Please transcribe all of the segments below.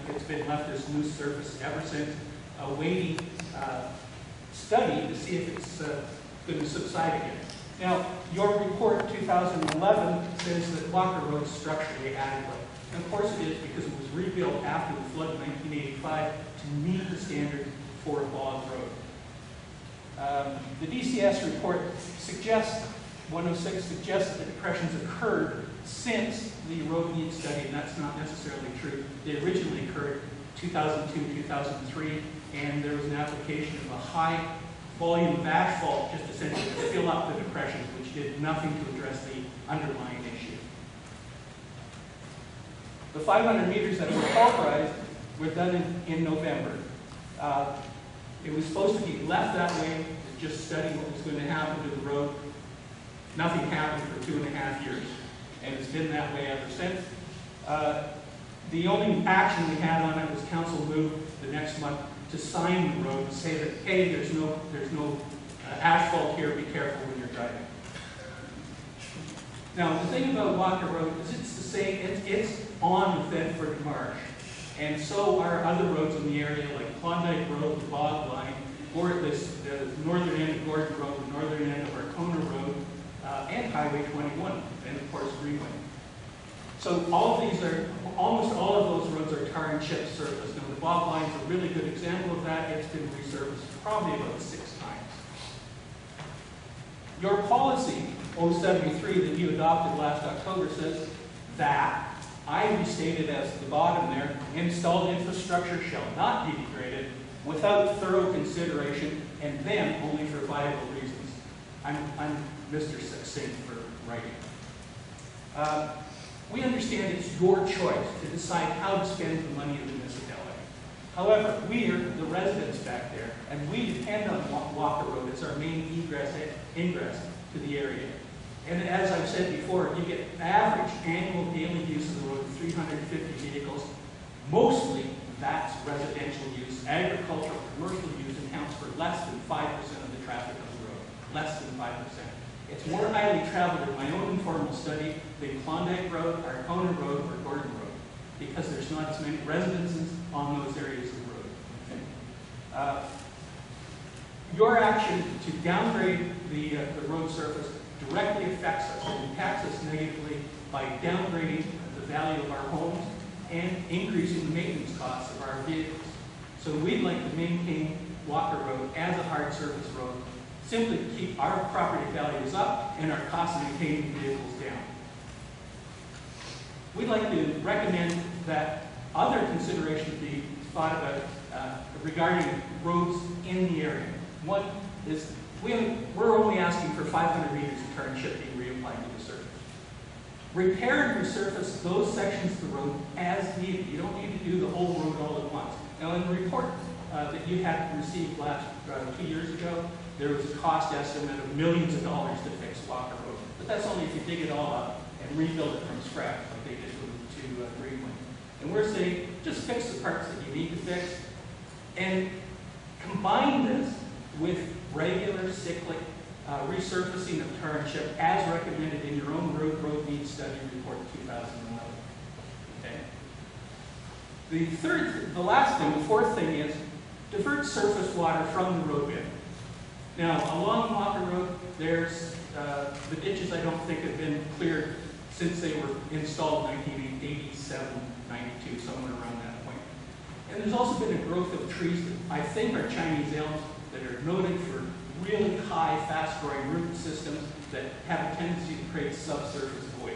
It's been left as loose surface ever since, awaiting study to see if it's going to subside again. Now, your report 2011 says that Walker Road is structurally adequate. And of course it is, because it was rebuilt after the flood in 1985 to meet the standard for a bog road. The DCS report suggests, 106 suggests that depressions occurred since the road needs study, and that's not necessarily true. They originally occurred 2002, 2003, and there was an application of a high volume of asphalt just essentially to fill up the depressions, which did nothing to address the underlying issue. The 500 meters that were pulverized were done in November. It was supposed to be left that way to just study what was going to happen to the road. Nothing happened for 2.5 years, and it's been that way ever since. The only action we had on it was council moved the next month to sign the road and say that, hey, there's no asphalt here, be careful when you're driving. Now, the thing about Walker Road is it's the same, it's on the Thetford Marsh, and so are other roads in the area like Klondike Road, the Bog Line, or the northern end of Gordon Road, the northern end of Arcona Road, and Highway 21, and of course Greenway. So all of these are, almost all of those roads are tar and chip surface. Now the Bog Line is a really good example of that. It's been resurfaced probably about 6 times. Your policy, 073, that you adopted last October says that, I restated as the bottom there, installed infrastructure shall not be degraded without thorough consideration and then only for viable reasons. I'm Mr. Succinct for writing. We understand it's your choice to decide how to spend the money of the municipality. However, we are the residents back there, and we depend on Walker Road as our main ingress to the area. And as I've said before, you get average annual daily use of the road of 350 vehicles. Mostly that's residential use. Agricultural, commercial use accounts for less than 5% of the traffic of the road. Less than 5%. It's more highly traveled in my own informal study than Klondike Road, Arcona Road, or Gordon Road, because there's not as many residences on those areas of the road. Your action to downgrade the road surface directly affects us and impacts us negatively by downgrading the value of our homes and increasing the maintenance costs of our vehicles. So we'd like to maintain Walker Road as a hard surface road, simply to keep our property values up and our cost of maintaining vehicles down. We'd like to recommend that other considerations be thought about regarding roads in the area. One is we're only asking for 500 meters of tar and chip being reapplied to the surface. Repair and resurface those sections of the road as needed. You don't need to do the whole road all at once. Now, in the report that you had received last 2 years ago, there was a cost estimate of millions of dollars to fix Walker Road. But that's only if you dig it all up and rebuild it from scratch, like they did to Greenway. And we're saying, just fix the parts that you need to fix, and combine this with regular cyclic resurfacing of tar and chip as recommended in your own road needs study report 2011. Okay. The last thing, the fourth thing is divert surface water from the roadbed. Now, along Walker Road, there's the ditches I don't think have been cleared since they were installed in 1987, 92, somewhere around that point. And there's also been a growth of trees that I think are Chinese elms that are noted for really high, fast-growing root systems that have a tendency to create subsurface voids.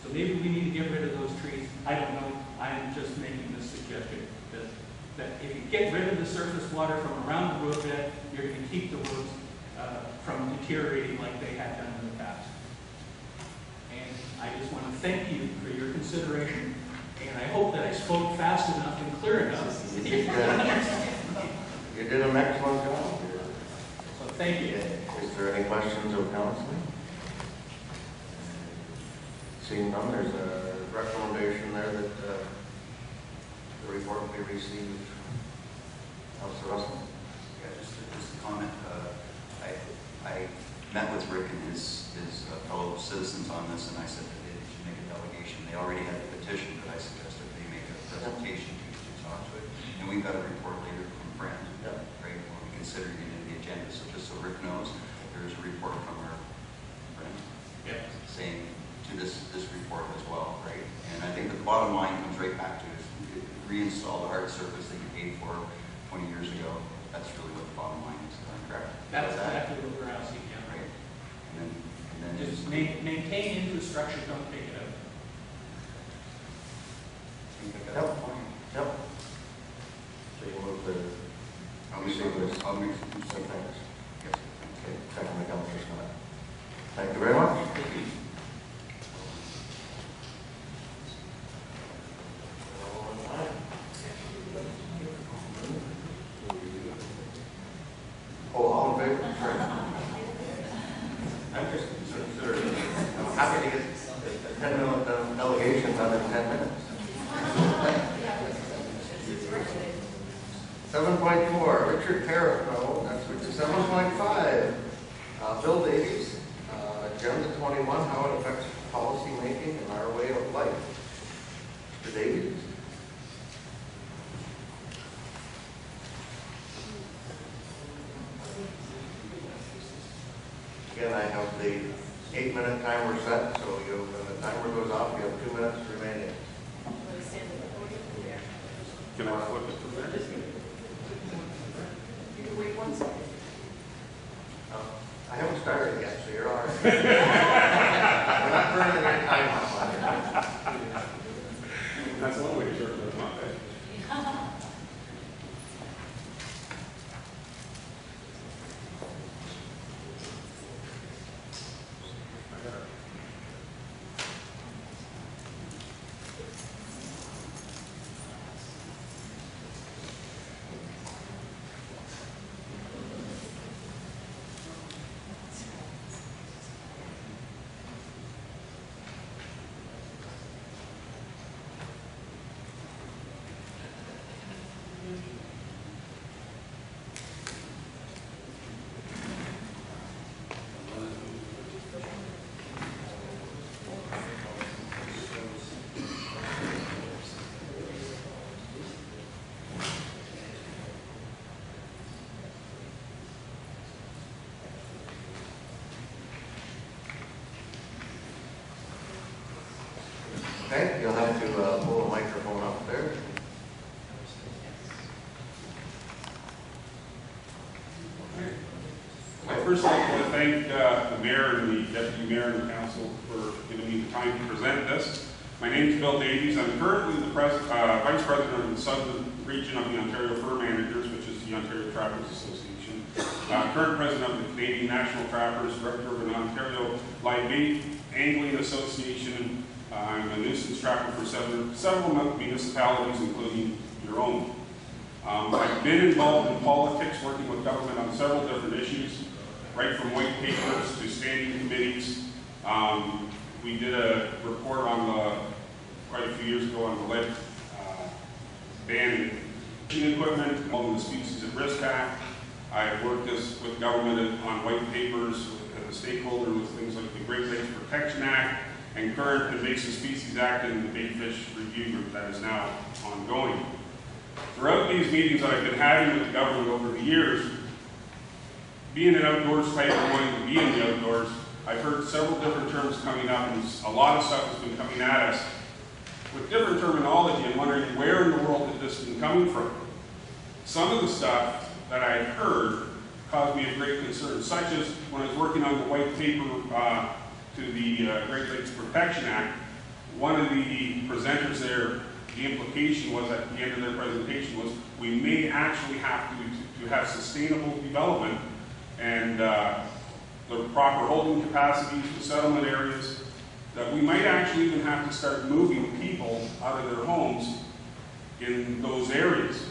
So maybe we need to get rid of those trees. I don't know. I'm just making this suggestion that if you get rid of the surface water from around the roadbed, you're going to keep the roads from deteriorating like they had done in the past. And I just want to thank you for your consideration, and I hope that I spoke fast enough and clear enough. You did an excellent job. So thank you. Is there any questions of council? Seeing none, there's a recommendation there that the report be received. Councilor Russell? Yeah, just a comment. I met with Rick and his fellow citizens on this, and I said that they should make a delegation. They already had a petition, but I suggested they make a presentation to got a report later from Brent, Yeah. right, when we considered it in the agenda. So just so Rick knows, there is a report from our Brent saying to this report as well, right? And I think that the bottom line comes right back to is reinstall the hard surface that you paid for 20 years ago. That's really what the bottom line is, correct? That's exactly what we're asking, yeah. Right. And then Just maintain infrastructure, don't take it out. Yep. Yep. So you move the, I'll make some things. Yes. Okay, second by Councilor Scott. Thank you very much. Oh, all in favor? Sure. I'm just considering, I'm happy to get a 10-minute delegation done in 10 minutes. 7.4, Richard Parrott, no, that's which is 7.5. Bill Davies, Agenda 21, how it affects policy making and our way of life. Mr. Davies? Again, I have the 8-minute timer set, so when the timer goes off, you have 2 minutes remaining. Can I flip it to there? You can wait 1 second. I haven't started yet, so you're all right. We're not burning your time off on here. That's one way to shorten the month, eh? Okay, you'll have to pull the microphone up there. I'd first like to thank the mayor and the deputy mayor and the council for giving me the time to present this. My name is Bill Davies. I'm currently the vice president of the southern region of the Ontario Fur Managers, which is the Ontario Trappers Association. Current president of the Canadian National Trappers, director of an Ontario Live Bait Angling Association. I'm a nuisance trapper for several municipalities, including your own. I've been involved in politics, working with government on several different issues, right from white papers to standing committees. We did a report on quite a few years ago on the lead ban fishing equipment, involving the Species at Risk Act. I've worked with government on white papers as a stakeholder with things like the Great Lakes Protection Act and current Invasive Species Act and the Bait Fish Review Group that is now ongoing. Throughout these meetings that I've been having with the government over the years, being an outdoors type and wanting to be in the outdoors, I've heard several different terms coming up, and a lot of stuff has been coming at us with different terminology and wondering where in the world had this been coming from. Some of the stuff that I've heard caused me a great concern, such as when I was working on the white paper to the Great Lakes Protection Act. One of the presenters there, the implication was at the end of their presentation was we may actually have to have sustainable development and the proper holding capacities, the settlement areas, that we might actually even have to start moving people out of their homes in those areas.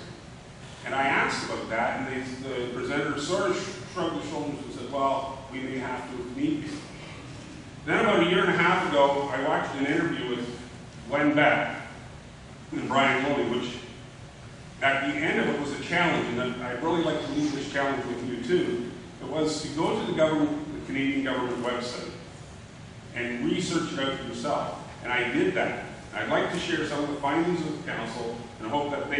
And I asked about that, and the presenter sort of shrugged his shoulders and said, well, we may have to if need be. Then about a year and a half ago, I watched an interview with Glenn Beck and Brian Loney, which at the end of it was a challenge, and I'd really like to leave this challenge with you too. It was to go to the Canadian government website and research it out yourself. And I did that. I'd like to share some of the findings of the council and hope that they